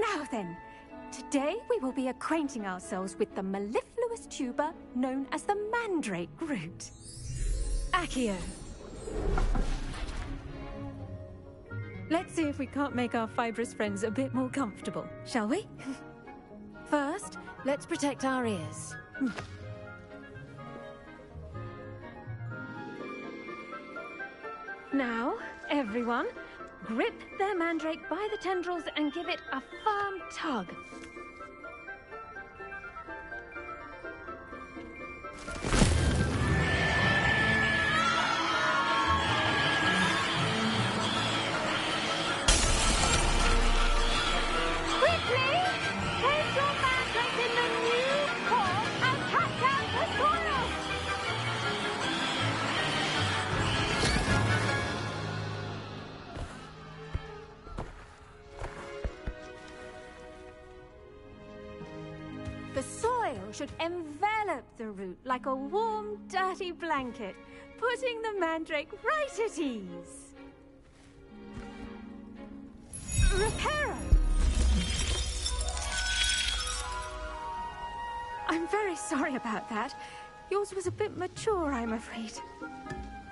Now then, today we will be acquainting ourselves with the mellifluous tuber known as the mandrake root. Accio. Let's see if we can't make our fibrous friends a bit more comfortable, shall we? First, let's protect our ears. Now, everyone, grip their mandrake by the tendrils and give it a firm tug. Quickly, place your mandrake in the new form and cut down the soil. The soil should envelop the root like a warm, dirty blanket, putting the mandrake right at ease. Reparo! I'm very sorry about that. Yours was a bit mature, I'm afraid.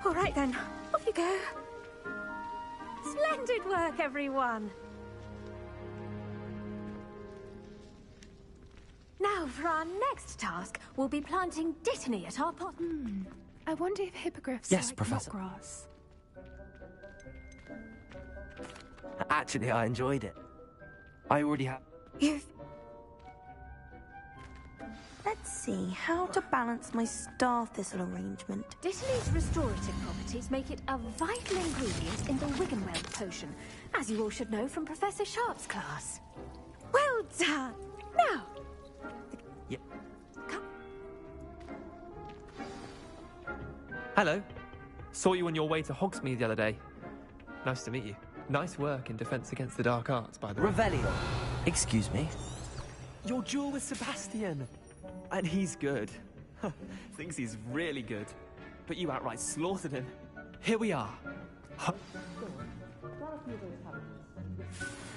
All right then, off you go. Splendid work, everyone. Now, for our next task, we'll be planting dittany at our pot. I wonder if hippogriffs Yes, like Professor. grass. Actually, I enjoyed it. I already have... Let's see how to balance my star thistle arrangement. Dittany's restorative properties make it a vital ingredient in the Wiggenweld potion, as you all should know from Professor Sharp's class. Well done! Now, Yep. come. Hello. Saw you on your way to Hogsmeade the other day. Nice to meet you. Nice work in Defense Against the Dark Arts, by the way. Revelio. Excuse me. Your duel with Sebastian. And he's good. Thinks he's really good. But you outright slaughtered him. Here we are.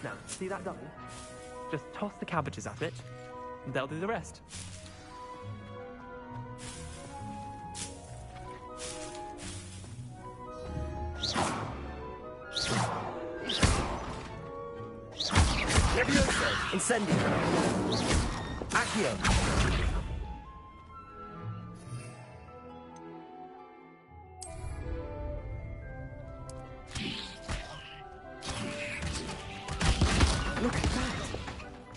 Now, see that double? Just toss the cabbages at it, and they'll do the rest. Levioso. Incendio. Accio. Look at that!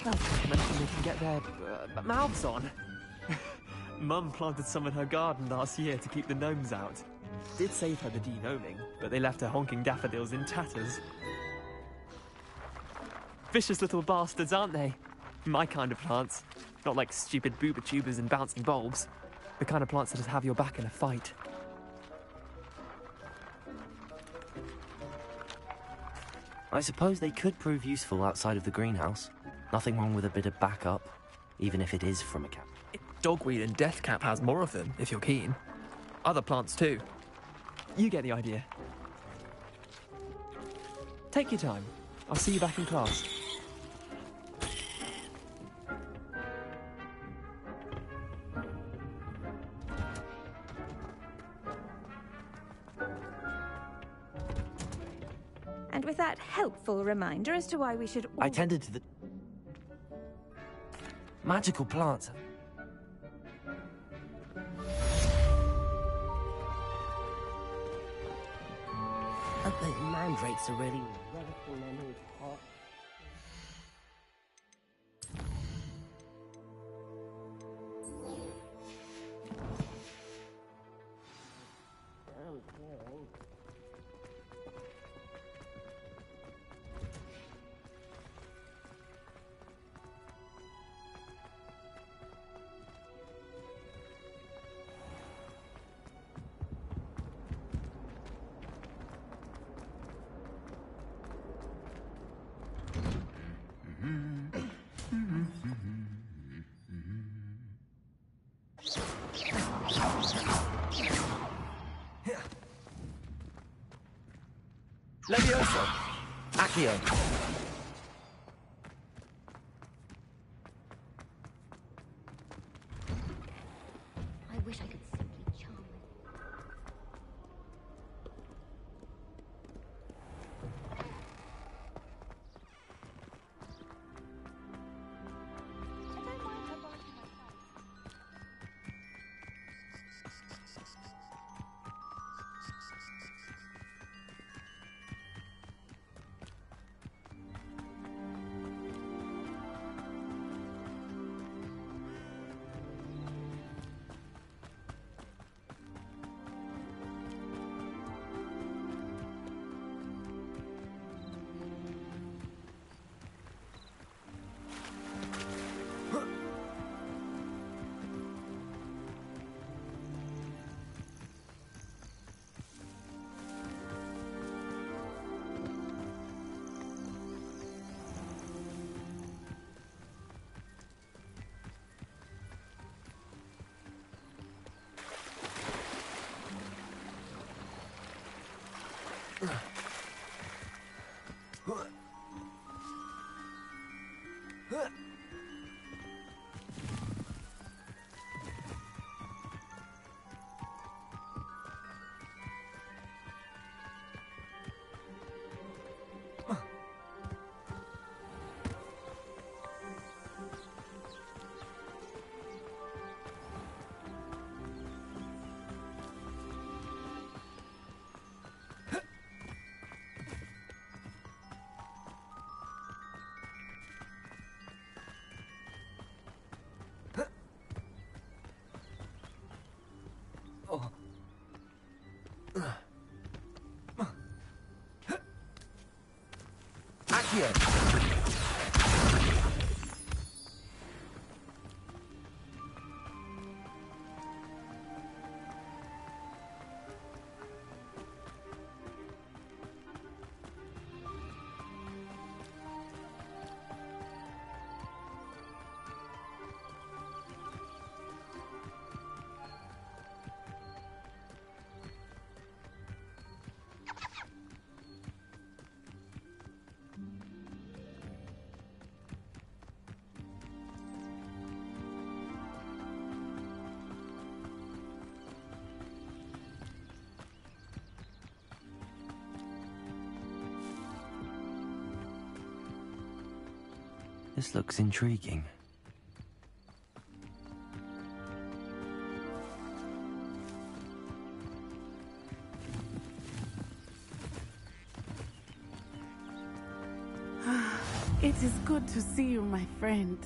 Well, mention they can get their mouths on. Mum planted some in her garden last year to keep the gnomes out. Did save her the de-gnoming, but they left her honking daffodils in tatters. Vicious little bastards, aren't they? My kind of plants. Not like stupid booba tubers and bouncing bulbs. The kind of plants that just have your back in a fight. I suppose they could prove useful outside of the greenhouse. Nothing wrong with a bit of backup, even if it is from a cap. Dogweed and deathcap has more of them, if you're keen. Other plants too. You get the idea. Take your time. I'll see you back in class. And with that helpful reminder as to why we should all... I tended to the... magical plants. I bet mandrakes are really relishing their new pot. Levioso. Accio. This looks intriguing. It is good to see you, my friend.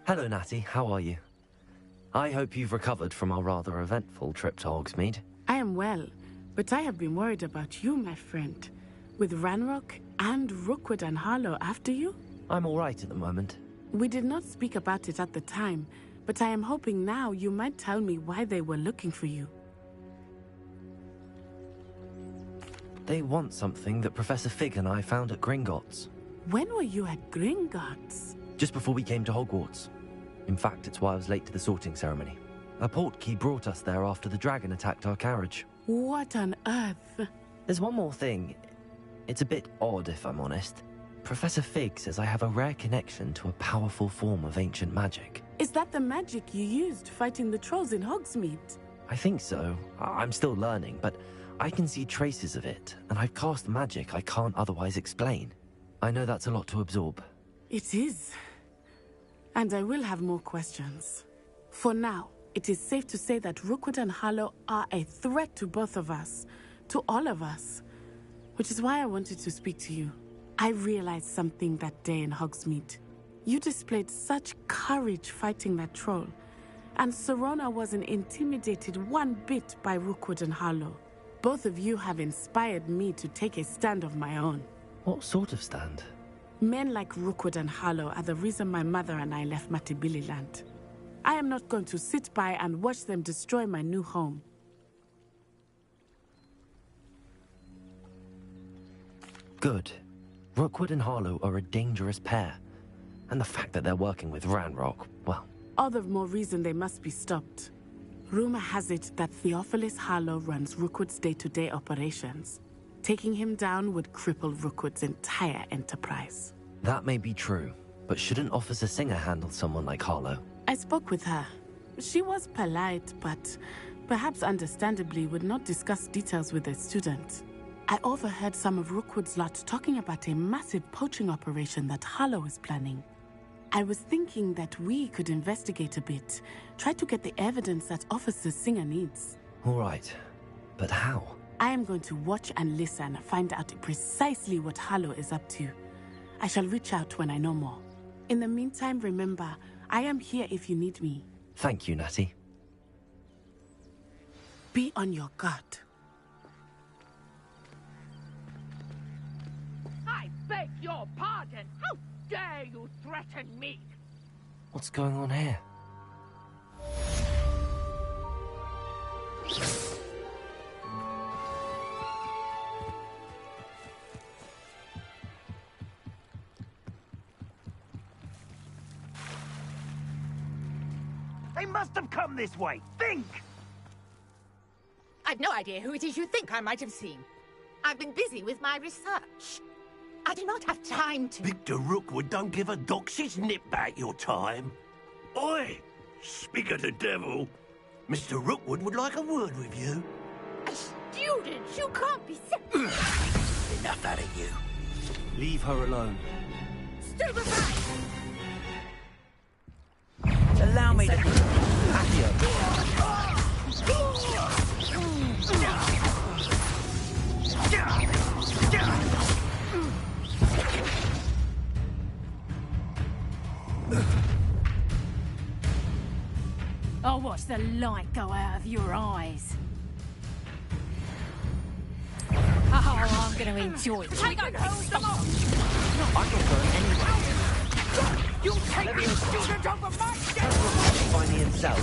Hello, Natty. How are you? I hope you've recovered from our rather eventful trip to Hogsmeade. I am well, but I have been worried about you, my friend. With Ranrock and Rookwood and Harlow after you? I'm all right at the moment. We did not speak about it at the time, but I am hoping now you might tell me why they were looking for you. They want something that Professor Fig and I found at Gringotts. When were you at Gringotts? Just before we came to Hogwarts. In fact, it's why I was late to the sorting ceremony. A portkey brought us there after the dragon attacked our carriage. What on earth? There's one more thing. It's a bit odd, if I'm honest. Professor Fig says I have a rare connection to a powerful form of ancient magic. Is that the magic you used fighting the trolls in Hogsmeade? I think so. I'm still learning, but I can see traces of it, and I've cast magic I can't otherwise explain. I know that's a lot to absorb. It is. And I will have more questions. For now, it is safe to say that Rookwood and Harlow are a threat to both of us, to all of us. Which is why I wanted to speak to you. I realized something that day in Hogsmeade. You displayed such courage fighting that troll, and Serona wasn't intimidated one bit by Rookwood and Harlow. Both of you have inspired me to take a stand of my own. What sort of stand? Men like Rookwood and Harlow are the reason my mother and I left Matibili-land. I am not going to sit by and watch them destroy my new home. Good. Rookwood and Harlow are a dangerous pair. And the fact that they're working with Ranrock, well... All the more reason they must be stopped. Rumor has it that Theophilus Harlow runs Rookwood's day-to-day operations. Taking him down would cripple Rookwood's entire enterprise. That may be true, but shouldn't Officer Singer handle someone like Harlow? I spoke with her. She was polite, but perhaps understandably would not discuss details with a student. I overheard some of Rookwood's lot talking about a massive poaching operation that Harlow is planning. I was thinking that we could investigate a bit, try to get the evidence that Officer Singer needs. All right, but how? I am going to watch and listen, find out precisely what Harlow is up to. I shall reach out when I know more. In the meantime, remember, I am here if you need me. Thank you, Natty. Be on your guard. I beg your pardon. How dare you threaten me? What's going on here? They must have come this way. Think! I've no idea who it is you think I might have seen. I've been busy with my research. I do not have time to... Victor Rookwood don't give a doxy's nip back your time. Oi! Speak of the devil. Mr. Rookwood would like a word with you. A student? You can't be... Enough out of you. Leave her alone. Stupefy! Allow me to... I'll watch the light go out of your eyes. Oh, I'm going to enjoy it. I can hold them off! I can burn anyway. You take the student over my desk! Finding himself.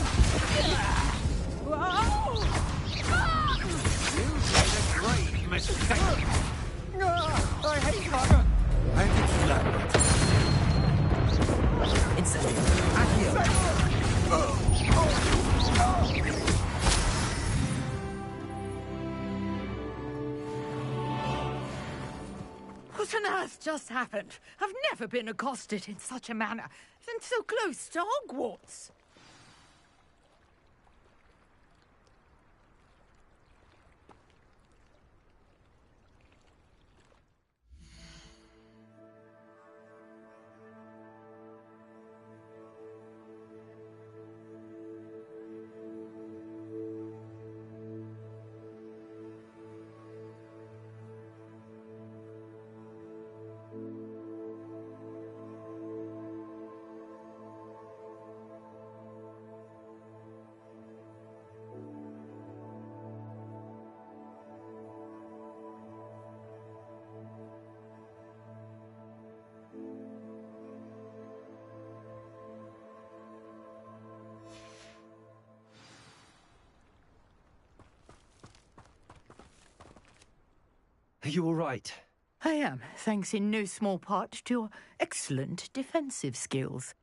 You made a great mistake. I hate Mother! How did you learn it? Insane. Accio. What on earth just happened? I've never been accosted in such a manner, and so close to Hogwarts. Are you all right? I am, thanks in no small part to your excellent defensive skills.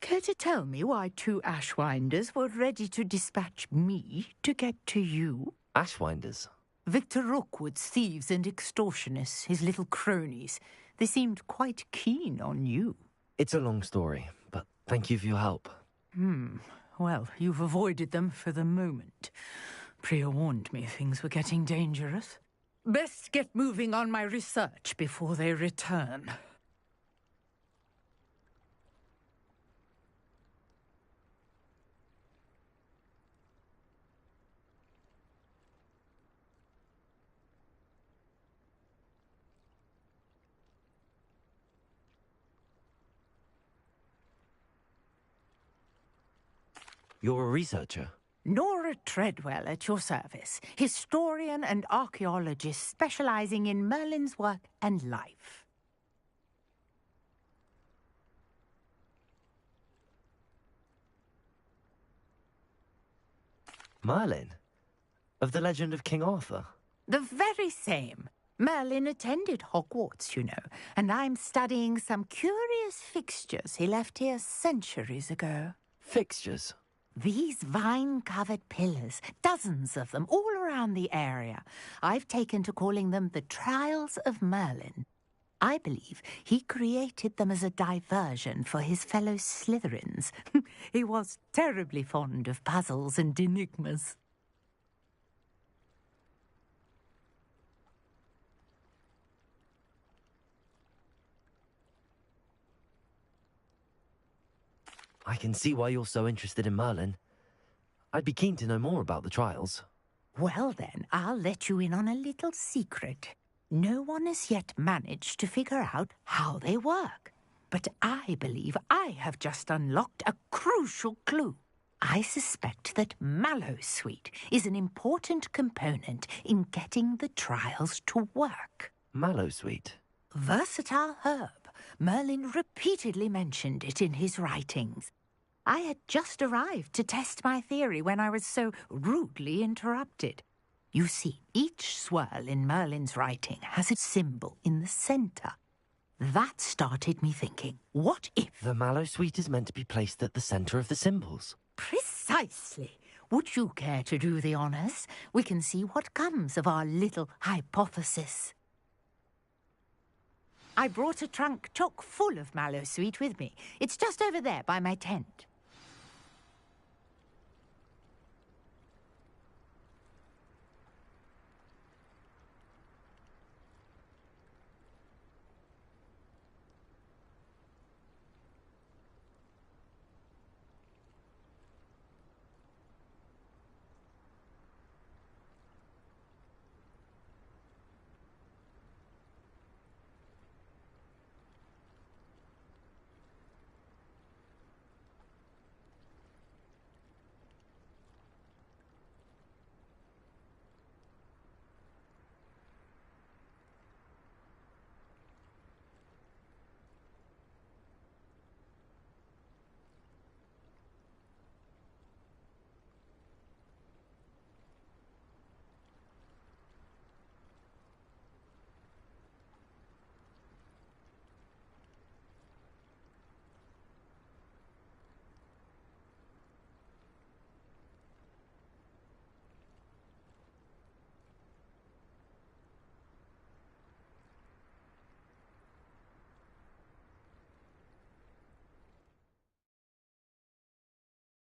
Care to tell me why two Ashwinders were ready to dispatch me to get to you? Ashwinders? Victor Rookwood's thieves and extortionists, his little cronies. They seemed quite keen on you. It's a long story, but thank you for your help. Well, you've avoided them for the moment. Priya warned me things were getting dangerous. Best get moving on my research before they return. You're a researcher? Nora Treadwell at your service, historian and archaeologist specializing in Merlin's work and life. Merlin? Of the legend of King Arthur? The very same. Merlin attended Hogwarts, you know, and I'm studying some curious fixtures he left here centuries ago. Fixtures? These vine-covered pillars, dozens of them, all around the area. I've taken to calling them the Trials of Merlin. I believe he created them as a diversion for his fellow Slytherins. He was terribly fond of puzzles and enigmas. I can see why you're so interested in Merlin. I'd be keen to know more about the trials. Well then, I'll let you in on a little secret. No one has yet managed to figure out how they work. But I believe I have just unlocked a crucial clue. I suspect that Mallowsweet is an important component in getting the trials to work. Mallowsweet? Versatile herb. Merlin repeatedly mentioned it in his writings. I had just arrived to test my theory when I was so rudely interrupted. You see, each swirl in Merlin's writing has a symbol in the center. That started me thinking, what if... The Mallowsweet is meant to be placed at the center of the symbols. Precisely. Would you care to do the honours? We can see what comes of our little hypothesis. I brought a trunk chock full of mallow sweet with me. It's just over there by my tent.